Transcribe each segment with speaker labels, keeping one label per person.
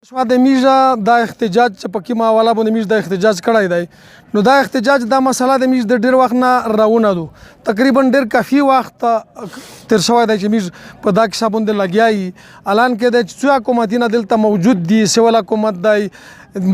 Speaker 1: شوا د میژه دا احتجاج چې په کومه حواله باندې میژ د احتجاج کړی دی نو دا احتجاج دا مسله د میژ د ډېر وخت نه راونه دو تقریبا ډېر کافي وخت تیر شوی دی چې میژ په دا کیسه باندې لګیا وي الان کې د څو حکومتونه دلته موجود دي سیول حکومت دی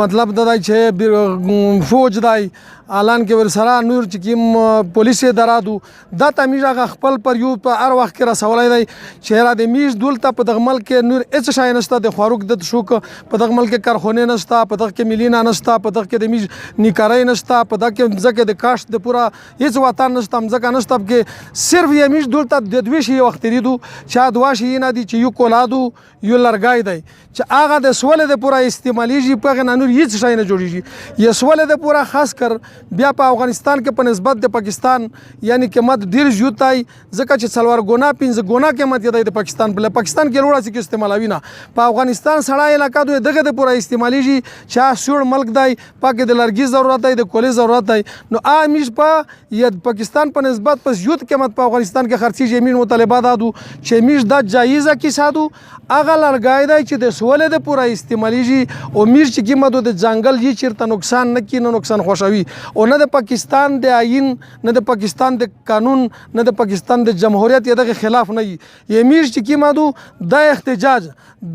Speaker 1: مطلب دا دی چې فوج دی الان کې ورسره نور چې کوم پولیس اداره دو دا ته میژ هغه خپل پر یو په هر وخت کې رسولی دی چې را د میژ دلته په دغه ملک کې نور هېڅ شی نشته د خوراک د شوک په دغه ملک کې کارخونې نشته په دغه کې ملیونه نشته په دغه کې د میژ نیکارۍ نشته په دغه کې ځکه د کاشت د پوره هېڅ وطن نشته ځکه نشته کې صرف یې میژ دلته د دوی شي وخت تېرېدو چې دوه شي نه دي چې یو کولادو یو لرګی دی چې هغه د سولې د پوره استعمالیږي په هغې نه نور هېڅ شی نه جوړېږي یا سولې د پوره خاص کر بیا په افغانستان کې په نسبت د پاکستان یعنی قیمت ډېر زیات دی ځکه چې څلور ګنا پنځه ګنا قیمت یې دی د پاکستان په پاکستان کې لوړه چې استعمالوي نه په افغانستان سړی علاقه دوی دغه د پوره استعمالیږي چې سوړ ملک دی پاکې د لرګي ضرورت دی د کولې ضرورت دی نو میژ په یا پاکستان په نسبت په زیات قیمت په افغانستان کې خرڅېږي میژ مطالبه دا دو چې میژ دا جایزه کیسه دو هغه لرګی دی چې د سولې د پوره استعمالیږي او میژ چې کومه دو د ځنګل یې چېرته نقصان نه کړي نه نقصان خوښوي او نه د پاکستان د آئین نه د پاکستان د قانون نه د پاکستان د جمهوریت یا دغه خلاف نه وي یې میژ چې کومه دو دا احتجاج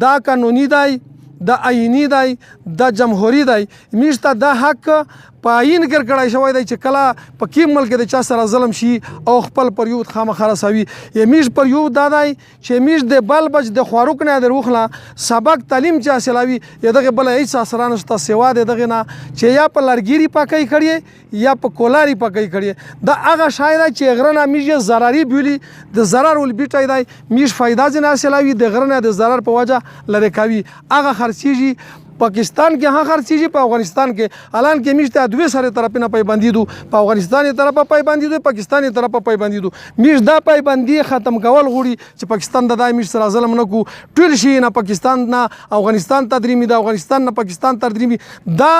Speaker 1: دا قانوني دی دا آئینی دی دا جمهوری دی میژ ته دا حق په آئین کې کړی شوی دی چې کله په کوم ملک د چا سره ظلم شي او خپل پریود خامخا رسوي یې میژ پریود دا دی چې میژ د بل بچ د خوراک نه د روخله سبق تعلیم چې حاصلوي یا دغه بله هېڅ اثر نشته سوا د دغې نه چې یا په لرګي پاکۍ کړي یا په کولاري پاکۍ کړي دا هغه شی دی چې غره نه میژ یې ضرري بولي د ضرر ولبیټی دی میژ فایده ځینې حاصلوي د غره نه د ضرر په وجه لرې کوي هغه خرڅېږي پاکستان کې ها خرڅېږي په افغانستان کې الان کې میژ ته دوی سره طرفې نه پایبندي دو په افغانستاني طرفه پایبندي دو پاکستاني طرفه پایبندي دو میژ دا پایبندي ختم کول غواړي چې پاکستان د دا میژ سره ظلم نه کو ټول شي نه پاکستان نه افغانستان ته دریمي د افغانستان نه پاکستان ته دریمي دا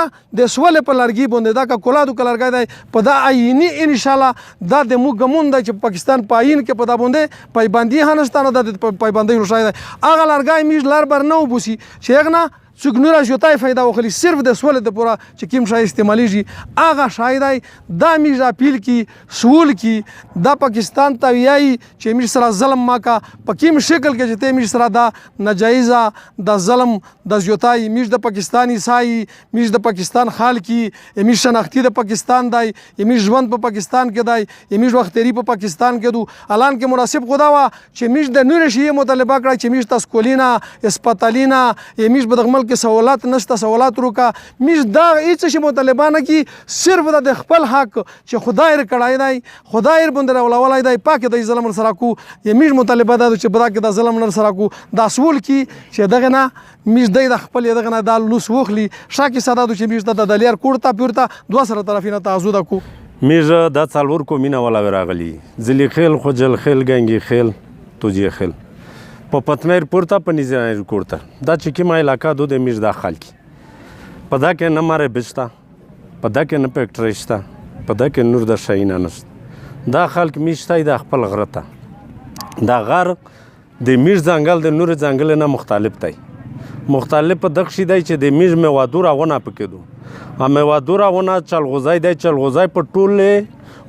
Speaker 1: د سولې په لرګي باندې دا که کولادو که لرګی دی په دا آئیني انشاءالله دا د موږ ګمون دی چې پاکستان په آئین کې په دا باندې پایبندي هم نشته نه د پایبندۍ روښی دی هغه لرګی میژ لر بر نه وبوسي چې هغه نه څوک نور اشیاء فایده واخلي صرف د سولې د پوره چې کوم شی استعمالیږي هغه شی دی دا میژ اپیل کی سول کی دا پاکستان ته وایي چې میژ سره ظلم ما کا په کوم شکل کې چې ته میژ سره دا ناجایزه د ظلم د زیاتای میژ د پاکستاني سای میژ د پاکستان خال کی میژ شناختی د پاکستان دی میژ ژوند په پاکستان کې دی میژ وخت تیری په پاکستان کې دو الان کې مناسب خدا وا چې میژ د نور شی مطالبه کړی چې میژ تاسو کولینا اسپیټالینا میژ بدغ ملک کې سوالات نشته سوالات روکا میژ دا هېڅ شي مطالبه نه کی صرف د خپل حق چې خدای یې کړی دی خدای یې باندې راولولی دی پاکې د ظلم سره کو یې میژ مطالبه دا چې په دا کې د ظلم سره کو دا سول کی چې دغه نه میژ دی د خپل دغه نه دا لوس وخلی شاکې ساده دو چې میژ ته د لیر کوړتا پیورتا دوه سره طرفې نه تعزوده کو
Speaker 2: میژ دا څلور کومینه ولا راغلی ځلې خیل خوجل خیل ګنګي خیل توجیه خیل په پتمیر پورته په نظیر کوړته دا چې کومه علاقه دو د میژ دا خلک په دا کې نه ماره بشته په دا کې نه فیکټرۍ شته په دا کې نور د شیونه نشته دا خلک میژ ته د خپل غره ته دا غر د میژ ځنګل د نور ځنګل نه مختلف دی مختلف په دغه شی دی چې د میژ میوادو راونه پکې دو میوادو راونه چلغوزی دی چلغوزی په ټولې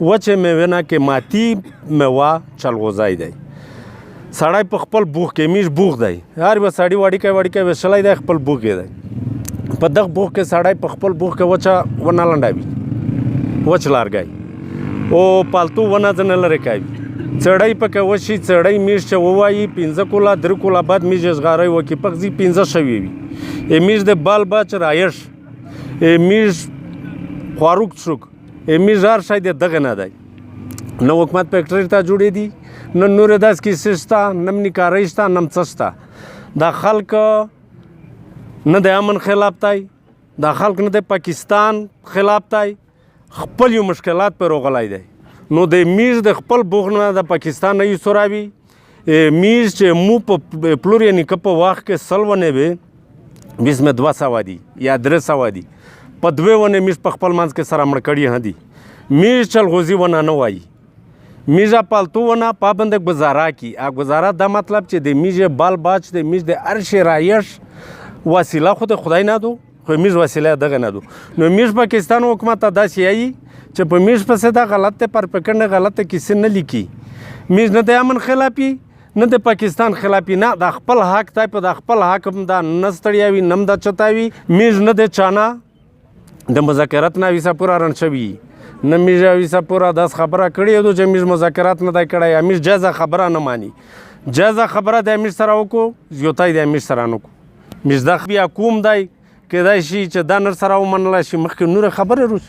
Speaker 2: وچې میوې نه کې ماتي میوه چلغوزی دی سړی په خپل بوغ کې میژ بوغ دی هر به سړی وړیکی ویشلی دی خپل بوغ یې دی په دغه بوغ کې سړی په خپل بوغ کې وچه ونه لنډوي وچ لرګی او پالتو ونه ځنه لرې کوي څړی پکې وشي څړی میژ چې ووایي 15 کوله 3 کوله بعد میژ ژغاری وکړي پکې 15 شوي وي میژ د بال بچ رایش میژ خوراک څوک میژ هر شی د دغه نه دی نه حکومت فیکټرۍ ته جوړې دي نه نور داس کیسې شته نه نیکارۍ شته نه څه شته دا خلک نه د امن خلاف دی دا خلک نه د پاکستان خلاف دی خپل یو مشکلات پر راغلی دی نو د میژ د خپل بوغ نه د پاکستان نه یې سوراوي میژ چې مو په پلور یې نیکه په وخت کې سل ونې وې بیس مې 200 دي یا 300 دي په 2 ونې میژ په خپل منځ کې سره مړ کړي هم دي میژ چلغوزي ونه نه وایي میژ پالتو ونه پابند گزارا کی گزارا دا مطلب چې د میژ بال باچ د میژ د هر شی رایش وسیله خو د خدای نه دو خو میږ وسیله دغه نه دو نو میږ پاکستان حکومت داسې یایي چې په میږ پسې دا غلط دی پر پکنډه غلطه کیسې نه لیکي میږ نه د امن خلافي نه د پاکستان خلافي نه د خپل حق دی په د خپل حق هم دا نه ستړیا وي نه هم دا چتاوي میږ نه د چانه د مذاکرات نه ویسه پوره رن شوي نه میږ ویسه پوره داس خبره کړې ده چې میږ مذاکرات نه دی کړی میږ جایزه خبره نه مانی جایزه خبره د امیر سره وکړو زیاتای د امیر سره نه وکړو میږ دا بیا کوم دی کېدای شي چې دا نر سره ومنلی شي مخکې نوره خبره روسي